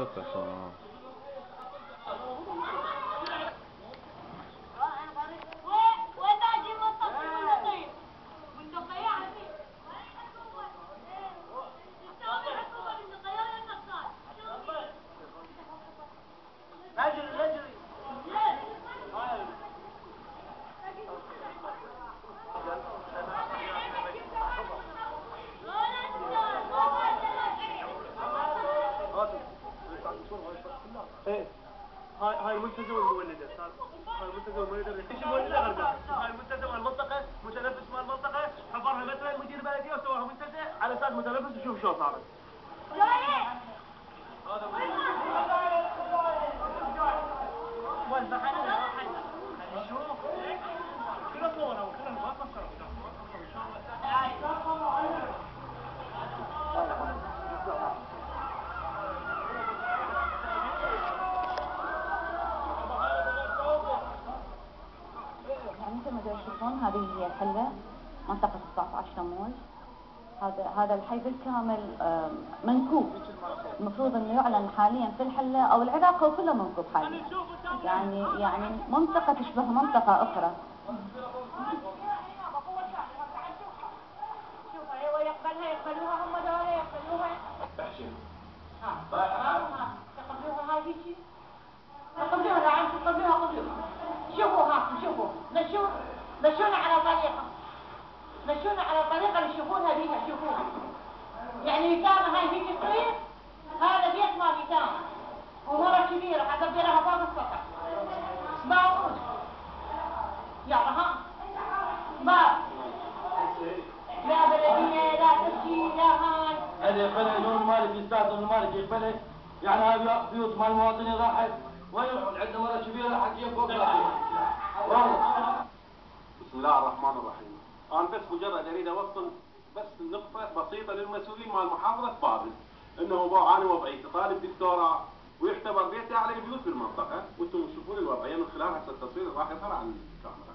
13. ايه هاي المنتزه والمولده هاي المنتزه والمولده ايش المولده غرقاء هاي المنتزه مال المنطقه متنفس مال المنطقه حفرها مثلا مدير بلديه وسواها منتزه على اساس متنفس وشوف شو صارت. هذا وين شوف كله صوره وكله ما فكروا مثل ما تشوفون هذه هي الحلة منطقة 19 تموز. هذا الحي بالكامل منكوب. المفروض انه يعلن حاليا في الحلة او العراق وكله منكوب حاليا. يعني منطقة تشبه منطقة اخرى. يقبلوها هم دولة يقبلوها. يقبلوها هاي هيجي. يقبلوها نعم يقبلوها. شوفوا مشونا على طريقة اللي يشوفونها بيها شوفوها. يعني يتامى هاي بيجي صغير هذا بيت مال يتامى ومرة كبيرة حتبدلها فوق السطح. معقول يلا ها باب لا بلدية لا تمشي لا هاي هذا يقبله يجون المالك يستاذن المالك يقبله. يعني هاي بيوت مال المواطنين راحت ويروحون عندنا مرة كبيرة حكي فوق والله. بسم الله الرحمن الرحيم. أنا بس مجرد أريد أوصل بس نقطة بسيطة للمسؤولين مال محافظة بابل، إنه أنا وضعيتي طالب دكتوراه ويعتبر بيتي أعلى البيوت بالمنطقة، وأنتم تشوفون الوضعية من خلال هسه التصوير اللي راح يظهر على الكاميرا.